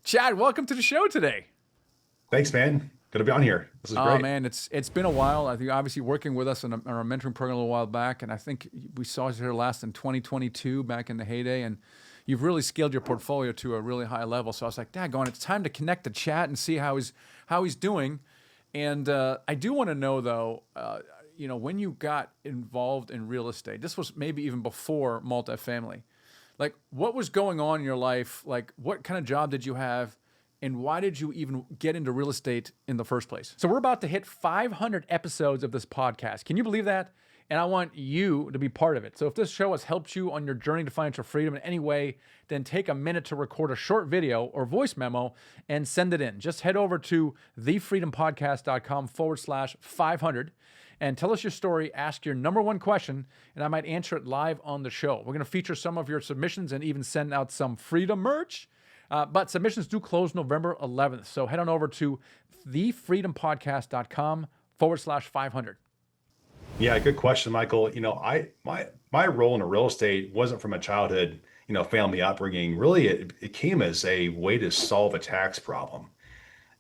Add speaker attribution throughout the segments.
Speaker 1: Chad, welcome to the show today.
Speaker 2: Thanks, man. Good to be on here. This is
Speaker 1: Oh
Speaker 2: great.
Speaker 1: man, it's been a while. I think obviously working with us on our mentoring program a little while back, and I think we saw you here last in 2022, back in the heyday, and you've really scaled your portfolio to a really high level. So I was like, daggone, it's time to connect the chat and see how he's doing. And I do want to know though, when you got involved in real estate, this was maybe even before multifamily. Like, what was going on in your life? Like, what kind of job did you have? And why did you even get into real estate in the first place? So we're about to hit 500 episodes of this podcast. Can you believe that? And I want you to be part of it. So if this show has helped you on your journey to financial freedom in any way, then take a minute to record a short video or voice memo and send it in. Just head over to thefreedompodcast.com/500 and tell us your story, ask your number one question, and I might answer it live on the show. We're going to feature some of your submissions and even send out some Freedom merch. But submissions do close November 11th. So head on over to thefreedompodcast.com/500.
Speaker 2: Yeah, good question, Michael. My role in real estate wasn't from a childhood, family upbringing. Really, it came as a way to solve a tax problem.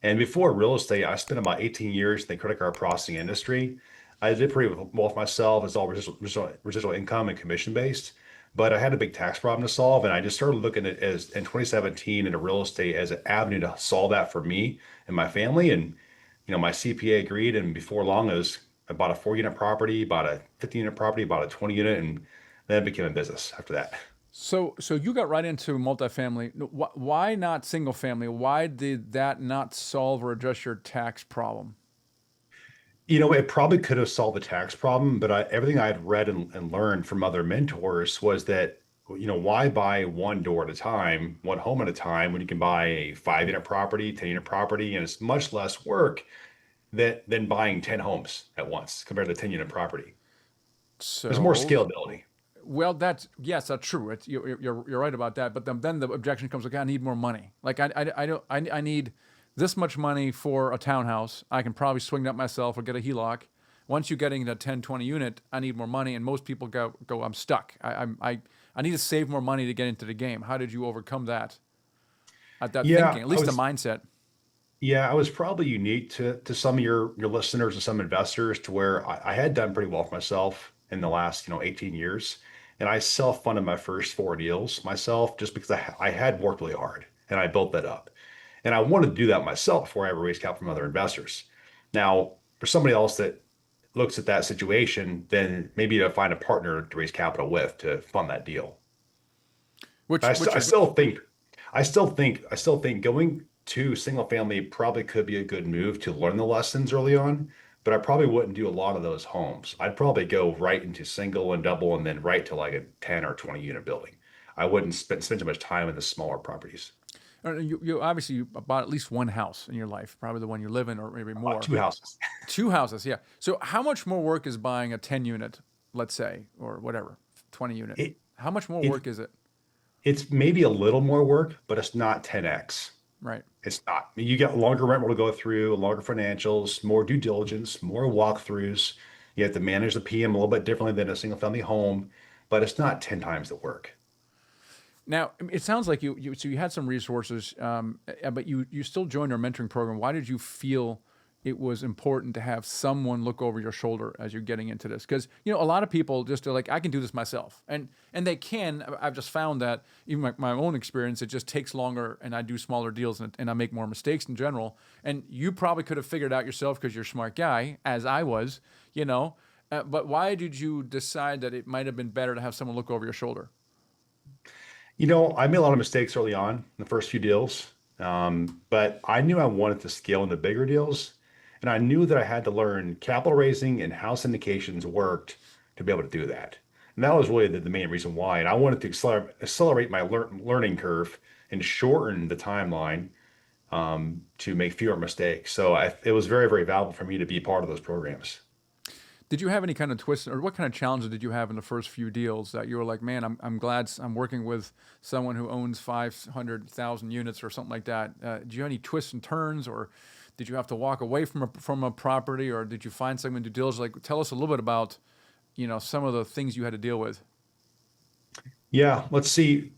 Speaker 2: And before real estate, I spent about 18 years in the credit card processing industry. I did pretty well for myself. It's all residual income and commission based. But I had a big tax problem to solve, and I just started looking at as in 2017 into real estate as an avenue to solve that for me and my family. And my CPA agreed, and before long, I bought a 4 unit property, bought a 15 unit property, bought a 20 unit, and then it became a business after that.
Speaker 1: So you got right into multifamily. Why not single family? Why did that not solve or address your tax problem?
Speaker 2: It probably could have solved the tax problem, but everything I had read and learned from other mentors was that, why buy one door at a time, one home at a time, when you can buy a 5 unit property, 10 unit property, and it's much less work than buying 10 homes at once compared to 10 unit property. There's more
Speaker 1: So,
Speaker 2: scalability.
Speaker 1: well, that's true. You're right about that. But then the objection comes like, I need more money. Like I need this much money for a townhouse. I can probably swing that myself or get a HELOC. Once you're getting the 10, 20 unit, I need more money. And most people go, I'm stuck. I need to save more money to get into the game. How did you overcome that
Speaker 2: Yeah,
Speaker 1: thinking, at
Speaker 2: I
Speaker 1: least the
Speaker 2: was
Speaker 1: mindset?
Speaker 2: yeah, I was probably unique to some of your listeners and some investors to where I had done pretty well for myself in the last, 18 years. And I self-funded my first 4 deals myself just because I had worked really hard and I built that up. And I wanted to do that myself before I ever raised capital from other investors. Now, for somebody else that looks at that situation, then maybe to find a partner to raise capital with to fund that deal.
Speaker 1: Which
Speaker 2: I, st-
Speaker 1: which
Speaker 2: I
Speaker 1: is
Speaker 2: still think, I still think going to single family probably could be a good move to learn the lessons early on, but I probably wouldn't do a lot of those homes. I'd probably go right into single and double and then right to like a 10 or 20 unit building. I wouldn't spend too much time in the smaller properties.
Speaker 1: you obviously you bought at least one house in your life, probably the one you live in, or maybe more.
Speaker 2: Two houses.
Speaker 1: Two houses, yeah. So how much more work is buying a 10 unit, let's say, or whatever, 20 unit?
Speaker 2: It,
Speaker 1: How much more
Speaker 2: it,
Speaker 1: work is it?
Speaker 2: it's maybe a little more work, but it's not 10x.
Speaker 1: Right.
Speaker 2: It's not. You get longer rent roll to go through, longer financials, more due diligence, more walkthroughs. You have to manage the PM a little bit differently than a single family home, but it's not 10 times the work.
Speaker 1: Now, it sounds like so you had some resources, but you still joined our mentoring program. Why did you feel it was important to have someone look over your shoulder as you're getting into this? Because a lot of people just are like, I can do this myself, and they can. I've just found that even my own experience, it just takes longer, and I do smaller deals, and I make more mistakes in general. And you probably could have figured it out yourself because you're a smart guy, as I was. But why did you decide that it might have been better to have someone look over your shoulder?
Speaker 2: I made a lot of mistakes early on in the first few deals, but I knew I wanted to scale into bigger deals. And I knew that I had to learn capital raising and how syndications worked to be able to do that. And that was really the main reason why. And I wanted to accelerate my learning curve and shorten the timeline to make fewer mistakes. So it was very, very valuable for me to be part of those programs.
Speaker 1: Did you have any kind of twists, or what kind of challenges did you have in the first few deals that you were like, man, I'm glad I'm working with someone who owns 500,000 units or something like that? Did you have any twists and turns, or did you have to walk away from a property, or did you find someone to due diligence? Like, tell us a little bit about, some of the things you had to deal with.
Speaker 2: Yeah, let's see.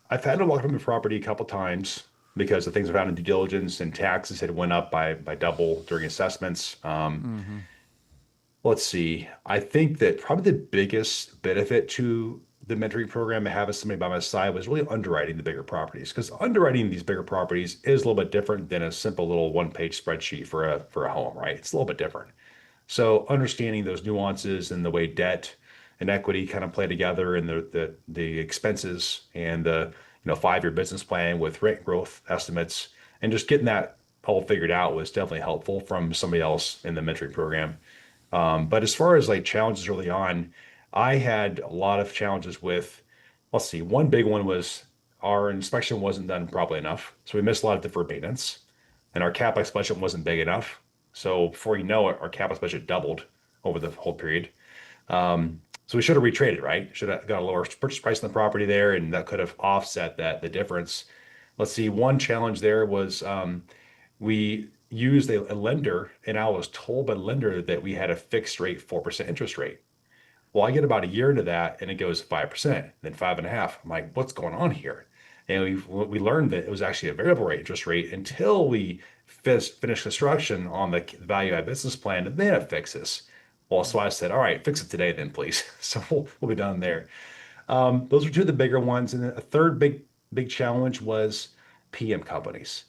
Speaker 2: I've had to walk from the property a couple times because the things we found in due diligence and taxes had went up by double during assessments.
Speaker 1: Mm-hmm.
Speaker 2: Let's see. I think that probably the biggest benefit to the mentoring program and having somebody by my side was really underwriting the bigger properties, because underwriting these bigger properties is a little bit different than a simple little one-page spreadsheet for a home, right? It's a little bit different. So understanding those nuances and the way debt and equity kind of play together, and the expenses and the 5-year business plan with rent growth estimates, and just getting that all figured out was definitely helpful from somebody else in the mentoring program. But as far as like challenges early on, I had a lot of challenges with, let's see, one big one was our inspection wasn't done probably enough. So we missed a lot of deferred maintenance, and our CapEx budget wasn't big enough. So before you know it, our CapEx budget doubled over the whole period. So we should have retraded, right? Should have got a lower purchase price on the property there, and that could have offset the difference. Let's see, one challenge there was we used a lender, and I was told by the lender that we had a fixed rate 4% interest rate. Well, I get about a year into that, and it goes 5%, then 5.5. I'm like, what's going on here? And we learned that it was actually a variable rate interest rate until we finished construction on the value add business plan, and then it fixes. Well, so I said, all right, fix it today then, please. So we'll be done there. Those are two of the bigger ones. And then a third big challenge was PM companies.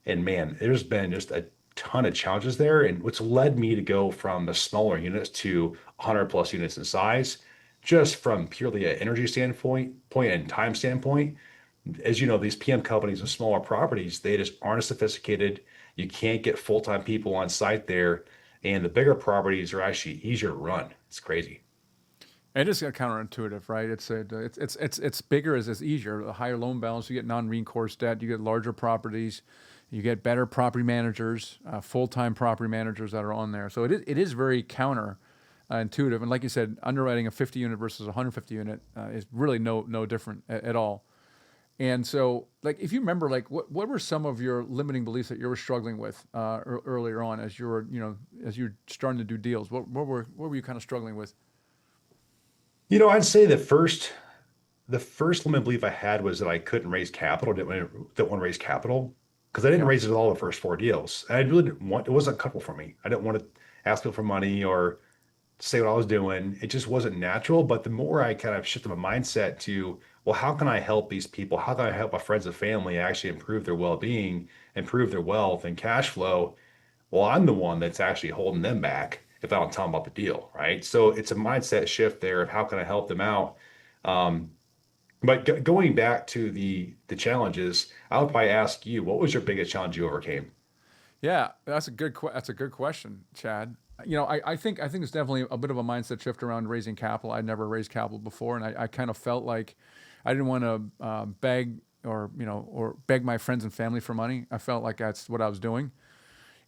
Speaker 2: And man, there's been just a ton of challenges there, and which led me to go from the smaller units to 100 plus units in size, just from purely an energy point and time standpoint. As you know, these PM companies and smaller properties, they just aren't as sophisticated. You can't get full-time people on site there, and the bigger properties are actually easier to run. It's crazy.
Speaker 1: It is counterintuitive, right? It's bigger as it's easier. A higher loan balance, you get non-recourse debt, you get larger properties, you get better property managers, full-time property managers that are on there. So it is very intuitive. And like you said, underwriting a 50 unit versus a 150 unit is really no different at all. And so, like, if you remember, like, what were some of your limiting beliefs that you were struggling with earlier on as you were, as you're starting to do deals? What were you kind of struggling with?
Speaker 2: I'd say the first limited belief I had was that I couldn't raise capital, didn't want to raise capital, because I didn't
Speaker 1: Yeah.
Speaker 2: raise it at all the first 4 deals. And I really didn't want, it wasn't comfortable for me. I didn't want to ask people for money or say what I was doing. It just wasn't natural. But the more I kind of shifted my mindset to, well, how can I help these people? How can I help my friends and family actually improve their well-being, improve their wealth and cash flow? Well, I'm the one that's actually holding them back if I don't tell them about the deal, right? So it's a mindset shift there of how can I help them out. Um, but going back to the challenges, I would probably ask you, what was your biggest challenge you overcame?
Speaker 1: Yeah, that's a good question, Chad. I think it's definitely a bit of a mindset shift around raising capital. I'd never raised capital before, and I kind of felt like I didn't want to beg or beg my friends and family for money. I felt like that's what I was doing.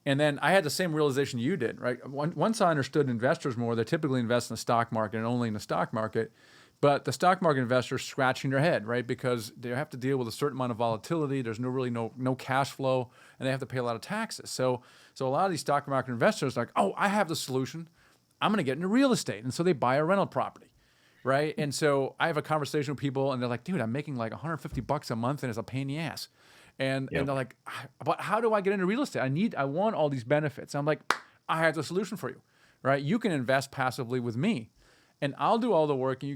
Speaker 1: And then I had the same realization you did, right? Once I understood investors more, they typically invest in the stock market and only in the stock market. But the stock market investors scratching their head, right? Because they have to deal with a certain amount of volatility. There's no cash flow, and they have to pay a lot of taxes. So a lot of these stock market investors are like, oh, I have the solution. I'm going to get into real estate, and so they buy a rental property, right? And so I have a conversation with people, and they're like, dude, I'm making like 150 bucks a month, and it's a pain in the ass. And
Speaker 2: Yep.
Speaker 1: they're like, but how do I get into real estate? I want all these benefits. I'm like, I have the solution for you, right? You can invest passively with me, and I'll do all the work, and you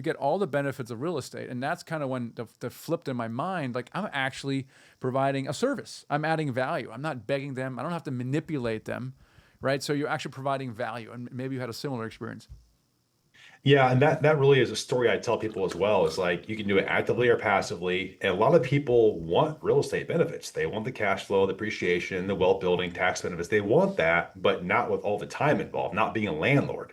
Speaker 1: get all the benefits of real estate. And that's kind of when the flipped in my mind, like I'm actually providing a service. I'm adding value. I'm not begging them. I don't have to manipulate them, right? So you're actually providing value, and maybe you had a similar experience.
Speaker 2: Yeah, and that really is a story I tell people as well. Is like you can do it actively or passively. And a lot of people want real estate benefits. They want the cash flow, the appreciation, the wealth building, tax benefits. They want that, but not with all the time involved, not being a landlord.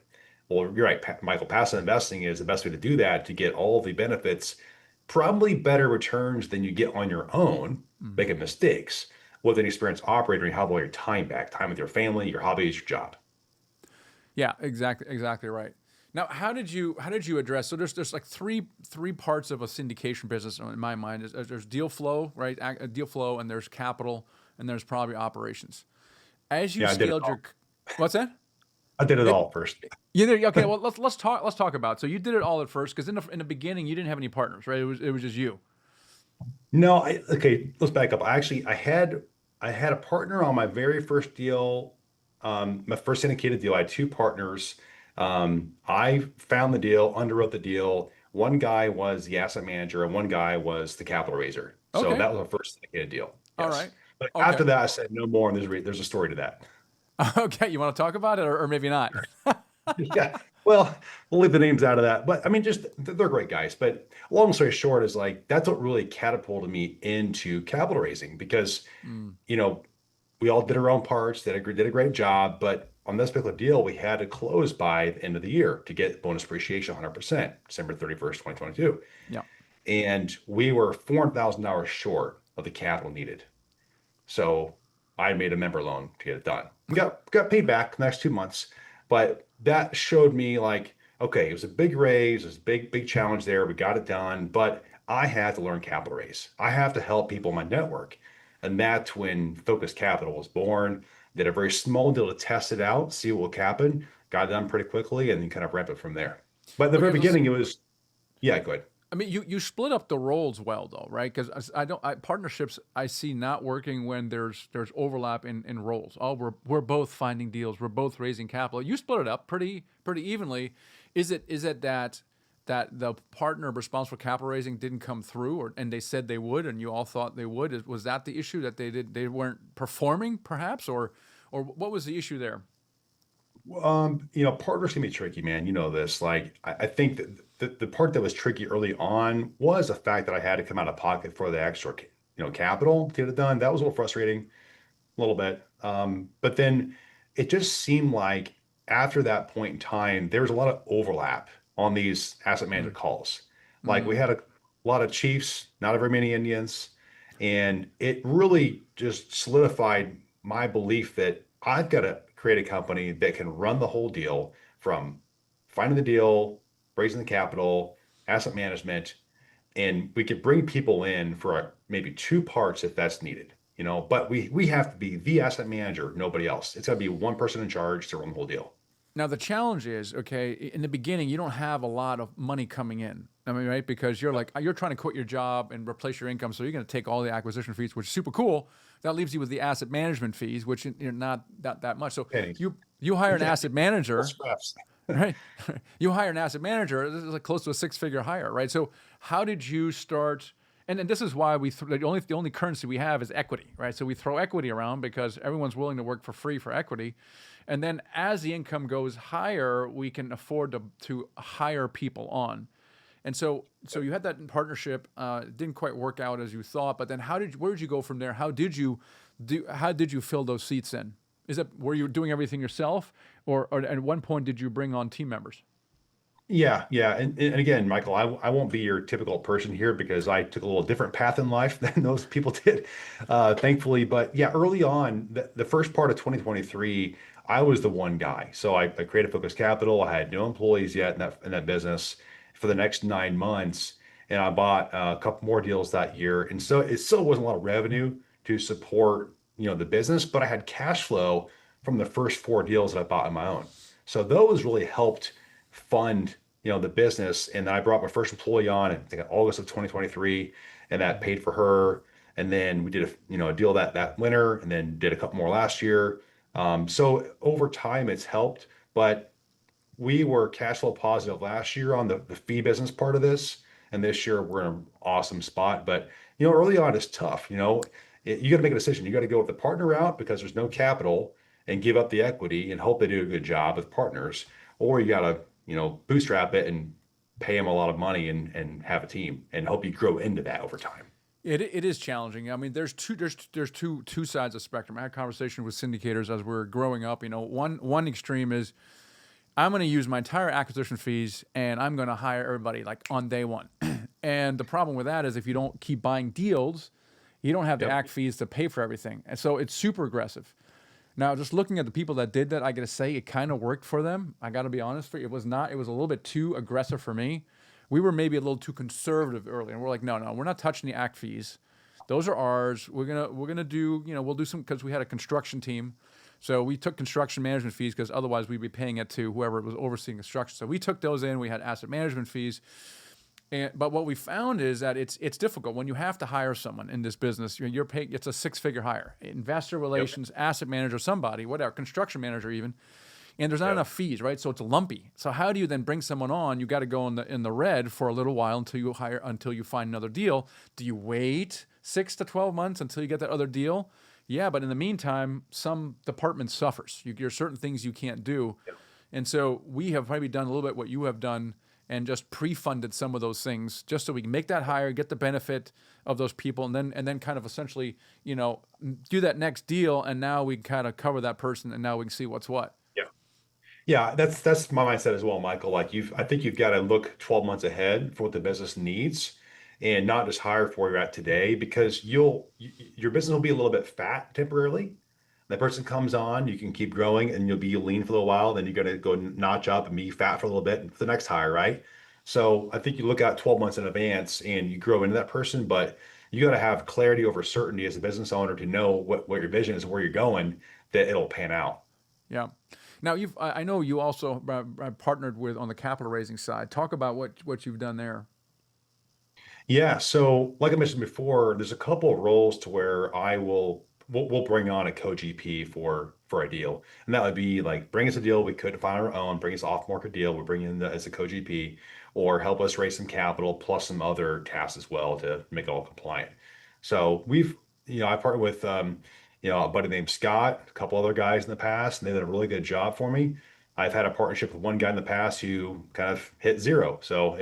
Speaker 2: Well, you're right, Michael. Passive investing is the best way to do that to get all of the benefits, probably better returns than you get on your own,
Speaker 1: Mm.
Speaker 2: making mistakes with an experienced operator. You have all your time back, time with your family, your hobbies, your job.
Speaker 1: Yeah, exactly right. Now, how did you address? So there's like three parts of a syndication business in my mind. There's deal flow, right? Deal flow, and there's capital, and there's probably operations. As you
Speaker 2: Yeah, I did it
Speaker 1: scaled
Speaker 2: all.
Speaker 1: what's that?
Speaker 2: I did it
Speaker 1: It,
Speaker 2: all first.
Speaker 1: you did, okay. Well, let's talk about. So you did it all at first because in the beginning you didn't have any partners, right? It was just you.
Speaker 2: No, okay, let's back up. I had a partner on my very first deal, my first syndicated deal. I had two partners. I found the deal, underwrote the deal. One guy was the asset manager and one guy was the capital raiser. So
Speaker 1: Okay.
Speaker 2: that was our first syndicated deal.
Speaker 1: All
Speaker 2: Yes.
Speaker 1: right.
Speaker 2: But after
Speaker 1: Okay.
Speaker 2: that, I said no more, and there's a story to that.
Speaker 1: Okay. You want to talk about it or maybe not?
Speaker 2: Yeah. Well, we'll leave the names out of that. But I mean, just they're great guys. But long story short is like that's what really catapulted me into capital raising because,
Speaker 1: Mm,
Speaker 2: you know, we all did our own parts, did a great job. But on this particular deal, we had to close by the end of the year to get bonus appreciation 100%, December 31st, 2022.
Speaker 1: yeah.
Speaker 2: And we were $400,000 short of the capital needed. So I made a member loan to get it done. We got paid back the next 2 months, but that showed me like, okay, it was a big raise, it was a big challenge there. We got it done, but I had to learn capital raise. I have to help people in my network. And that's when Focus Capital was born. Did a very small deal to test it out, see what would happen, got it done pretty quickly, and then kind of ramp it from there. But in the
Speaker 1: Okay.
Speaker 2: very beginning, it was, yeah, good.
Speaker 1: I mean, you split up the roles well, though, right? Because I don't partnerships I see not working when there's overlap in roles. Oh, we're both finding deals, we're both raising capital. You split it up pretty evenly. Is it that the partner responsible for capital raising didn't come through, and they said they would, and you all thought they would? Was that the issue that they weren't performing, perhaps, or what was the issue there?
Speaker 2: Partners can be tricky, man. You know this. Like, I think that the part that was tricky early on was the fact that I had to come out of pocket for the extra, capital to get it done. That was a little frustrating, a little bit. But then it just seemed like after that point in time, there was a lot of overlap on these asset manager
Speaker 1: Mm,
Speaker 2: calls. Like we
Speaker 1: mm.
Speaker 2: had a lot of chiefs, not very many Indians, and it really just solidified my belief that I've got to create a company that can run the whole deal from finding the deal, raising the capital, asset management, and we could bring people in for maybe two parts if that's needed, but we have to be the asset manager, nobody else. It's got to be one person in charge to run the whole deal.
Speaker 1: Now the challenge is, okay, in the beginning you don't have a lot of money coming in. I mean, right? Because you're trying to quit your job and replace your income, so you're going to take all the acquisition fees, which is super cool. That leaves you with the asset management fees, which are not that much. So
Speaker 2: Pennies.
Speaker 1: you hire an
Speaker 2: Yeah,
Speaker 1: asset manager,
Speaker 2: scraps.
Speaker 1: right? You hire an asset manager. This is like close to a six-figure hire, right? So how did you start? And this is why the only currency we have is equity, right? So we throw equity around because everyone's willing to work for free for equity, and then as the income goes higher, we can afford to hire people on. And so you had that in partnership. It didn't quite work out as you thought, but then where did you go from there? How did you fill those seats in? Were you doing everything yourself, or at one point did you bring on team members?
Speaker 2: Yeah. And again, Michael, I won't be your typical person here because I took a little different path in life than those people did, thankfully. But yeah, early on, the first part of 2023, I was the one guy. So I created Focus Capital. I had no employees yet in that business for the next 9 months. And I bought a couple more deals that year. And so it still wasn't a lot of revenue to support, the business, but I had cash flow from the first four deals that I bought on my own. So those really helped fund the business. And then I brought my first employee on in, I think, August of 2023, and that paid for her. And then we did a deal that winter, and then did a couple more last year. So over time it's helped, but we were cash flow positive last year on the fee business part of this, and this year we're in an awesome spot. But early on it's tough. You got to make a decision. You got to go with the partner route because there's no capital and give up the equity and hope they do a good job with partners, or you got to bootstrap it and pay them a lot of money and have a team and hope you grow into that over time.
Speaker 1: It is challenging. I mean, there's two sides of the spectrum. I had a conversation with syndicators as we are growing up. One extreme is I'm going to use my entire acquisition fees and I'm going to hire everybody like on day one. And the problem with that is if you don't keep buying deals, you don't have the
Speaker 2: Yep.
Speaker 1: act fees to pay for everything. And so it's super aggressive. Now, just looking at the people that did that, I got to say it kind of worked for them. I got to be honest for you. It was not. It was a little bit too aggressive for me. We were maybe a little too conservative early, and we're like, no, we're not touching the act fees. Those are ours. We're gonna do. We'll do some because we had a construction team, so we took construction management fees because otherwise we'd be paying it to whoever was overseeing construction. So we took those in. We had asset management fees, But what we found is that it's difficult when you have to hire someone in this business. You're paying, it's a 6-figure hire, investor
Speaker 2: Yep.
Speaker 1: relations, asset manager, somebody, whatever, construction manager even, and there's not
Speaker 2: Yep.
Speaker 1: enough fees, right? So it's lumpy. So how do you then bring someone on? You got to go in the red for a little while until you find another deal. Do you wait 6 to 12 months until you get that other deal? Yeah, but in the meantime, some department suffers. There's certain things you can't do.
Speaker 2: Yep.
Speaker 1: And so we have probably done a little bit what you have done and just pre-funded some of those things just so we can make that hire, get the benefit of those people, and then kind of essentially, do that next deal. And now we kind of cover that person, and now we can see what's what.
Speaker 2: Yeah. Yeah, that's my mindset as well, Michael. I think you've got to look 12 months ahead for what the business needs and not just hire for where you're at today because your business will be a little bit fat temporarily. That person comes on, you can keep growing and you'll be lean for a little while, then you're going to go notch up and be fat for a little bit for the next hire, right? So I think you look out 12 months in advance and you grow into that person, but you got to have clarity over certainty as a business owner to know what your vision is and where you're going, that it'll pan out.
Speaker 1: Yeah. Now I know you also partnered with on the capital raising side. Talk about what you've done there.
Speaker 2: Yeah, so like I mentioned before, there's a couple of roles to where we'll bring on a co-GP for a deal, and that would be like bring us a deal we couldn't find on our own, bring us off market deal, we bring in as a co-GP, or help us raise some capital plus some other tasks as well to make it all compliant. So I partnered with a buddy named Scott, a couple other guys in the past, and they did a really good job for me. I've had a partnership with one guy in the past who kind of hit zero. So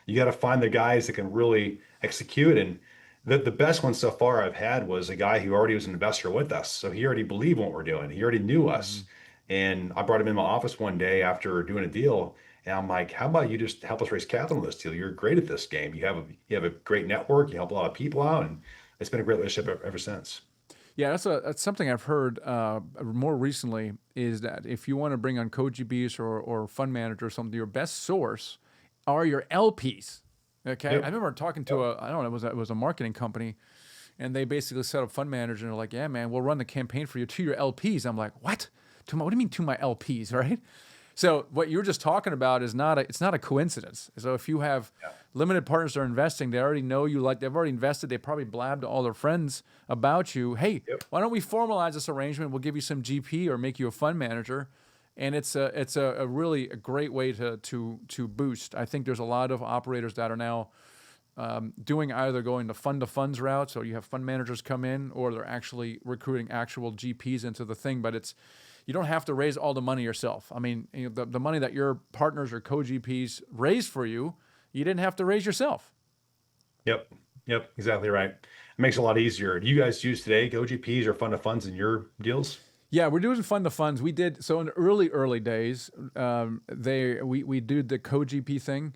Speaker 2: you got to find the guys that can really execute. And the best one so far I've had was a guy who already was an investor with us. So he already believed in what we're doing. He already knew
Speaker 1: Mm-hmm.
Speaker 2: us. And I brought him in my office one day after doing a deal. And I'm like, how about you just help us raise capital in this deal? You're great at this game. You have a great network. You help a lot of people out. And it's been a great relationship ever since.
Speaker 1: Yeah, that's something I've heard more recently is that if you want to bring on co-GPs or fund manager or something, your best source are your LPs. Okay, I
Speaker 2: Yep.
Speaker 1: remember talking to I don't know, it was a marketing company, and they basically set up fund manager and they're like, yeah, man, we'll run the campaign for you to your LPs. I'm like, what? What do you mean to my LPs, right? So what you're just talking about is it's not a coincidence. So if you have
Speaker 2: Yeah.
Speaker 1: limited partners that are investing, they already know you, like they've already invested. They probably blabbed to all their friends about you. Hey,
Speaker 2: Yep.
Speaker 1: why don't we formalize this arrangement? We'll give you some GP or make you a fund manager, and it's a really a great way to boost. I think there's a lot of operators that are now doing either going the fund to funds route, so you have fund managers come in, or they're actually recruiting actual GPs into the thing. But you don't have to raise all the money yourself. I mean, the money that your partners or co-GPs raised for you, you didn't have to raise yourself.
Speaker 2: Yep. Yep. Exactly right. It makes it a lot easier. Do you guys use today go-GPs or fund of funds in your deals?
Speaker 1: Yeah, we're doing fund to funds. We did so in the early days. We did the co-GP thing,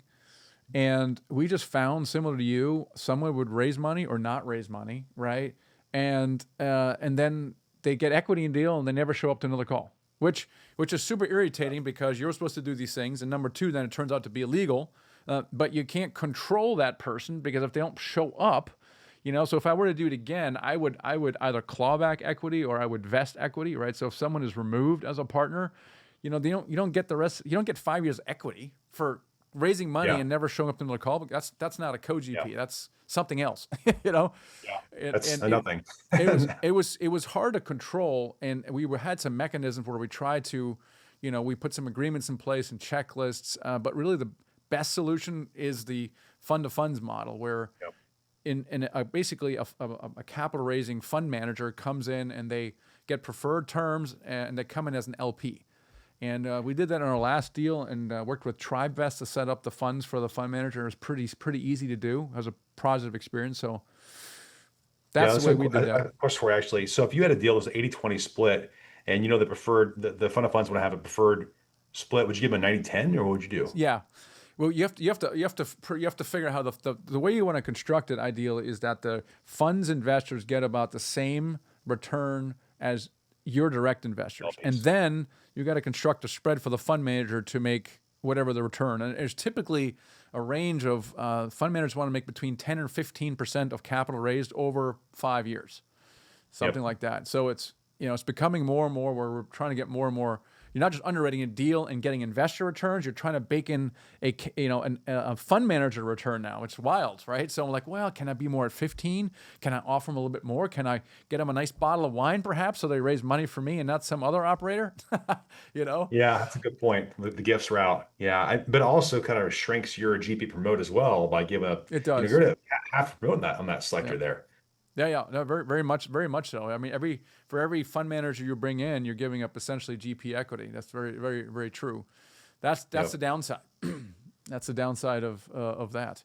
Speaker 1: and we just found, similar to you, someone would raise money or not raise money, right? And then they get equity in deal and they never show up to another call, which is super irritating because you're supposed to do these things. And number two, then it turns out to be illegal, but you can't control that person because if they don't show up, so if I were to do it again, I would either claw back equity or I would vest equity, right? So if someone is removed as a partner, you don't get the rest. You don't get 5 years equity for raising money
Speaker 2: Yeah.
Speaker 1: and never showing up to another call. But that's not a co-GP.
Speaker 2: Yeah.
Speaker 1: That's something else.
Speaker 2: Yeah.
Speaker 1: And,
Speaker 2: That's
Speaker 1: and
Speaker 2: nothing.
Speaker 1: it was hard to control, and had some mechanisms where we tried to, we put some agreements in place and checklists. But really, the best solution is the fund to funds model, where
Speaker 2: Yep.
Speaker 1: basically a capital raising fund manager comes in and they get preferred terms and they come in as an LP. And we did that in our last deal and worked with TribeVest to set up the funds for the fund manager. It was pretty easy to do. It was a positive experience. So that's the way we did that.
Speaker 2: Of course, for actually. So if you had a deal that was 80-20 split and the fund of funds want to have a preferred split, would you give them a 90-10 or what would you do?
Speaker 1: Yeah. Well, you have to figure out how the way you want to construct it. Ideal is that the funds investors get about the same return as your direct investors,
Speaker 2: LPs.
Speaker 1: and then you got to construct a spread for the fund manager to make whatever the return. And there's typically a range of fund managers want to make between 10 and 15% of capital raised over 5 years, something
Speaker 2: Yep.
Speaker 1: like that. So it's becoming more and more where we're trying to get more and more you're not just underwriting a deal and getting investor returns. You're trying to bake in a fund manager return now. It's wild, right? So I'm like, well, can I be more at 15? Can I offer them a little bit more? Can I get them a nice bottle of wine, perhaps, so they raise money for me and not some other operator? you know?
Speaker 2: Yeah, that's a good point. The gifts route. Yeah, but also kind of shrinks your GP promote as well by giving up,
Speaker 1: It does.
Speaker 2: you're gonna half promote that on that
Speaker 1: Yeah.
Speaker 2: selector there.
Speaker 1: Yeah, no, very much so. I mean, for every fund manager you bring in, you're giving up essentially GP equity. That's very true. That's
Speaker 2: Yep.
Speaker 1: the downside. That's the downside of that.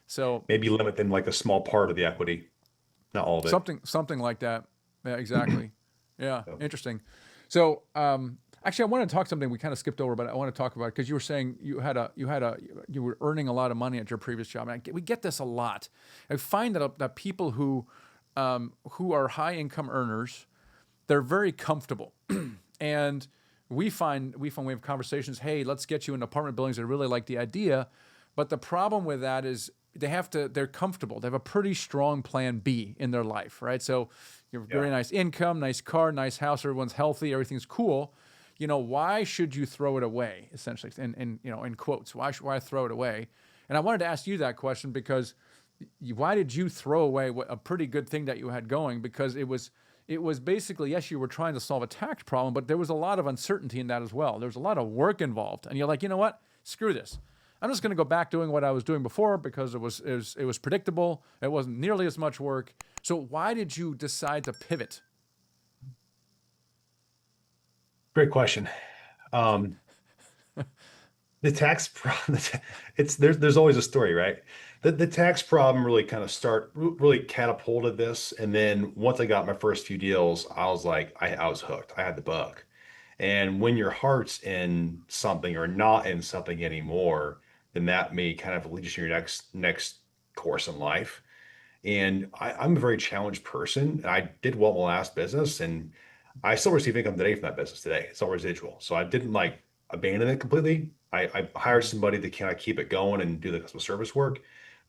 Speaker 1: So
Speaker 2: Maybe limit them like a small part of the equity, not all of it.
Speaker 1: something like that. Yeah, exactly. Yeah,
Speaker 2: So,
Speaker 1: interesting. So actually, I want to talk something we kind of skipped over, but I want to talk about it because you were saying you were earning a lot of money at your previous job. And we get this a lot. I find that people who are high income earners, they're very comfortable, and we find we have conversations. Hey, let's get you in apartment buildings. I really like the idea, but the problem with that is they're comfortable. They have a pretty strong plan B in their life, right? So you have
Speaker 2: yeah.
Speaker 1: very nice income, nice car, nice house. Everyone's healthy. Everything's cool. Why should you throw it away? Essentially, in quotes, why throw it away? And I wanted to ask you that question because why did you throw away a pretty good thing that you had going? Because it was basically, yes, you were trying to solve a tax problem, but there was a lot of uncertainty in that as well. There was a lot of work involved, and you're like, you know what? Screw this. I'm just going to go back doing what I was doing before because it was predictable. It wasn't nearly as much work. So why did you decide to pivot?
Speaker 2: Great question. Um, the tax problem, it's there's always a story, right? The tax problem really kind of really catapulted this. And then once I got my first few deals, I was like, I was hooked. I had the bug. And when your heart's in something or not in something anymore, then that may kind of lead you to your next course in life. And I'm a very challenged person. I did well in my last business, and I still receive income today from that business today. It's all residual. So I didn't like abandon it completely. I hired somebody to kind of keep it going and do the customer service work.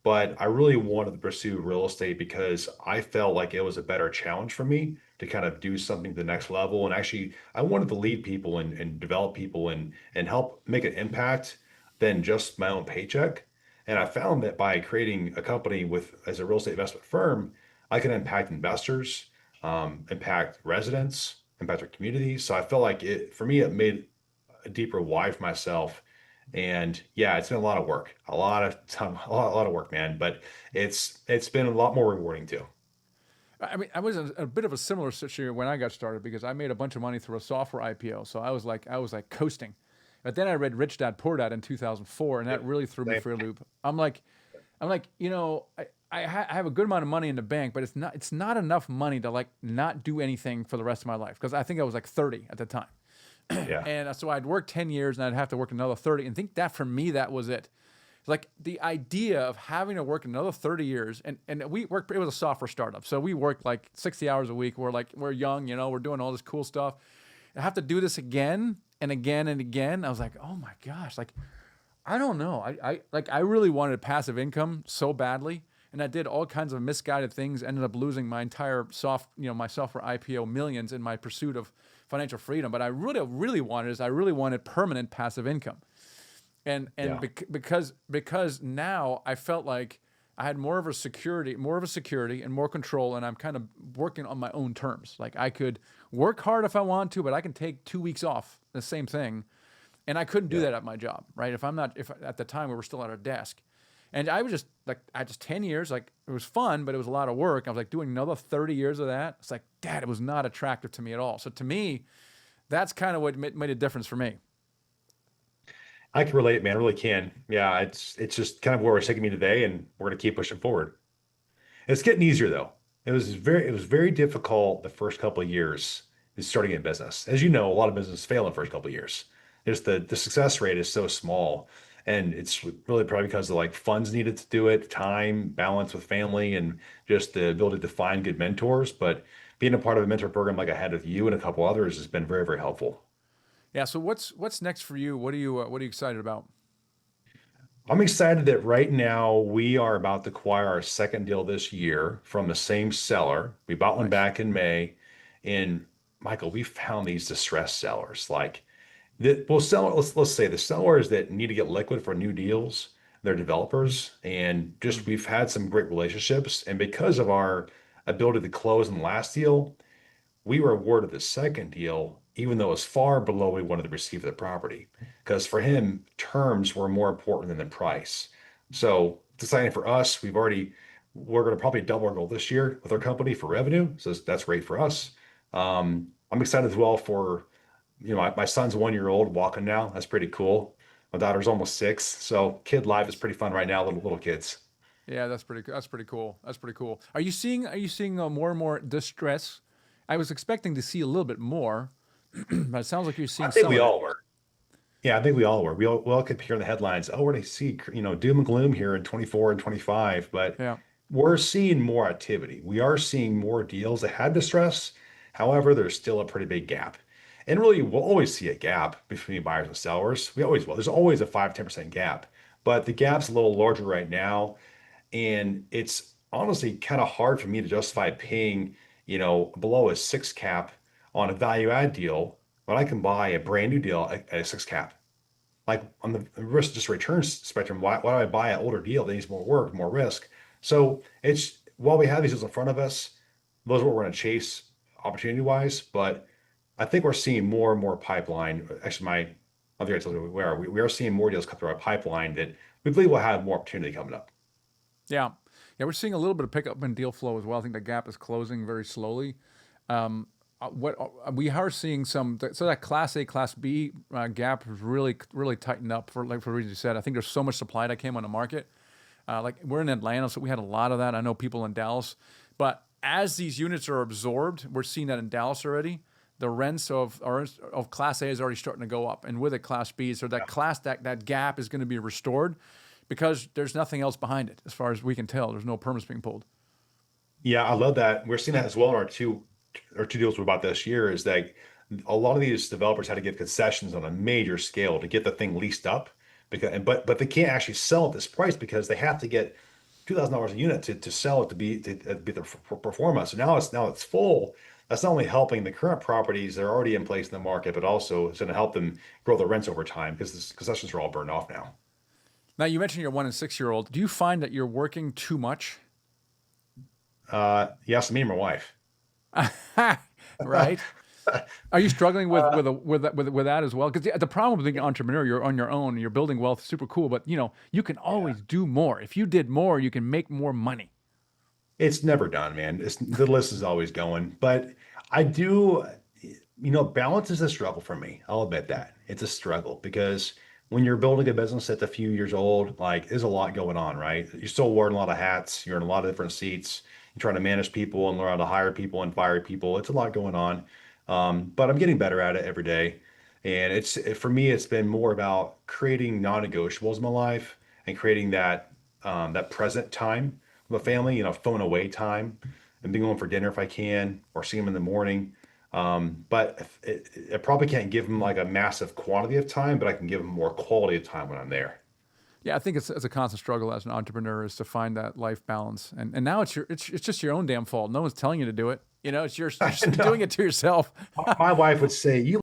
Speaker 2: But I really wanted to pursue real estate because I felt like it was a better challenge for me to kind of do something to the next level. And actually, I wanted to lead people and develop people and help make an impact than just my own paycheck. And I found that by creating a company as a real estate investment firm, I can impact investors, impact residents, impact our communities. So I felt like for me, it made a deeper why for myself. And yeah, it's been a lot of work, a lot of time, a lot of work, man. But it's been a lot more rewarding too.
Speaker 1: I mean, I was in a bit of a similar situation when I got started because I made a bunch of money through a software IPO. So I was like coasting. But then I read Rich Dad Poor Dad in 2004, and that
Speaker 2: Yep.
Speaker 1: really threw me
Speaker 2: Same.
Speaker 1: for a loop. I'm like, I have a good amount of money in the bank, but it's not enough money to like not do anything for the rest of my life because I think I was like 30 at the time.
Speaker 2: Yeah.
Speaker 1: And so I'd work 10 years and I'd have to work another 30. And think that for me, that was it. Like the idea of having to work another 30 years and we worked, it was a software startup. So we worked like 60 hours a week. We're young, we're doing all this cool stuff. I have to do this again and again and again. I was like, oh my gosh, like, I don't know. I really wanted passive income so badly. And I did all kinds of misguided things, ended up losing my entire my software IPO millions in my pursuit of financial freedom. But I really wanted permanent passive income. And
Speaker 2: Yeah.
Speaker 1: because now I felt like I had more of a security and more control, and I'm kind of working on my own terms. Like I could work hard if I want to, but I can take 2 weeks off, the same thing. And I couldn't do
Speaker 2: Yeah.
Speaker 1: that at my job, right? If at the time we were still at our desk. And I was just like, I just 10 years, like it was fun, but it was a lot of work. I was like doing another 30 years of that. It's like, Dad, it was not attractive to me at all. So to me, that's kind of what made a difference for me.
Speaker 2: I can relate, man. I really can. Yeah, it's just kind of where it's taking me today, and we're gonna keep pushing forward. It's getting easier though. It was very difficult the first couple of years is starting a business. As you know, a lot of businesses fail in the first couple of years. Just the success rate is so small. And it's really probably because of like funds needed to do it, time, balance with family, and just the ability to find good mentors. But being a part of a mentor program like I had with you and a couple others has been very, very helpful.
Speaker 1: Yeah. So what's next for you? What are you excited about?
Speaker 2: I'm excited that right now we are about to acquire our second deal this year from the same seller. We bought one
Speaker 1: Nice.
Speaker 2: back in May. And Michael, we found these distressed sellers. Like Let's say the sellers that need to get liquid for new deals, they're developers, and just
Speaker 1: Mm.
Speaker 2: we've had some great relationships. And because of our ability to close in the last deal, we were awarded the second deal, even though it was far below what we wanted to receive for the property. Because for him, terms were more important than the price. So deciding for us, we're going to probably double our goal this year with our company for revenue. So that's great for us. I'm excited as well for, my son's 1 year old walking now. That's pretty cool. My daughter's almost 6. So kid life is pretty fun right now, little kids.
Speaker 1: Yeah, that's pretty cool. That's pretty cool. Are you seeing more and more distress? I was expecting to see a little bit more, but it sounds like you're
Speaker 2: I
Speaker 1: seeing
Speaker 2: think
Speaker 1: some
Speaker 2: we
Speaker 1: of it.
Speaker 2: all were. Yeah, I think we all were. We all kept hearing the headlines. Oh, we're going to see, doom and gloom here in 24 and 25, but
Speaker 1: Yeah.
Speaker 2: we're seeing more activity. We are seeing more deals that had distress. However, there's still a pretty big gap. And really, we'll always see a gap between buyers and sellers. We always will. There's always a 5-10% gap, but the gap's a little larger right now. And it's honestly kind of hard for me to justify paying, below a 6 cap on a value add deal when I can buy a brand new deal at a 6 cap. Like on the risk just returns spectrum, why do I buy an older deal that needs more work, more risk? So it's while we have these deals in front of us, those are what we're going to chase opportunity wise. But I think we're seeing more and more pipeline. Actually, I think I told you we are seeing more deals come through our pipeline that we believe will have more opportunity coming up.
Speaker 1: Yeah. Yeah, we're seeing a little bit of pickup in deal flow as well. I think the gap is closing very slowly. What we are seeing so that Class A, Class B gap has really tightened up for the reasons you said. I think there's so much supply that came on the market. Like we're in Atlanta, so we had a lot of that. I know people in Dallas, but as these units are absorbed, we're seeing that in Dallas already. The rents of Class A is already starting to go up, and with it, Class B, so that gap is going to be restored because there's nothing else behind it, as far as we can tell. There's no permits being pulled.
Speaker 2: Yeah, I love that. We're seeing that as well in our two deals we bought this year is that a lot of these developers had to give concessions on a major scale to get the thing leased up but they can't actually sell at this price because they have to get $2,000 a unit to sell it to be the performance. So now it's full. That's not only helping the current properties that are already in place in the market, but also it's going to help them grow the rents over time because the concessions are all burned off now.
Speaker 1: Now, you mentioned your 1 and 6 year old. Do you find that you're working too much?
Speaker 2: Yes, me and my wife.
Speaker 1: Right? Are you struggling with
Speaker 2: Uh,
Speaker 1: with that as well? Because the problem with being an entrepreneur, you're on your own, you're building wealth, super cool. But you can
Speaker 2: yeah.
Speaker 1: always do more. If you did more, you can make more money.
Speaker 2: It's never done, man. The list is always going. But I do, balance is a struggle for me. I'll admit that. It's a struggle because when you're building a business at a few years old, like there's a lot going on, right? You're still wearing a lot of hats. You're in a lot of different seats. You're trying to manage people and learn how to hire people and fire people. It's a lot going on. But I'm getting better at it every day. And for me, it's been more about creating non-negotiables in my life and creating that present time with a family, phone away time and being home for dinner if I can, or seeing them in the morning. But I probably can't give them like a massive quantity of time, but I can give them more quality of time when I'm there.
Speaker 1: Yeah, I think it's a constant struggle as an entrepreneur is to find that life balance. And now it's just your own damn fault. No one's telling you to do it. It's you're
Speaker 2: I
Speaker 1: just
Speaker 2: know.
Speaker 1: doing it to yourself.
Speaker 2: My wife would say, "You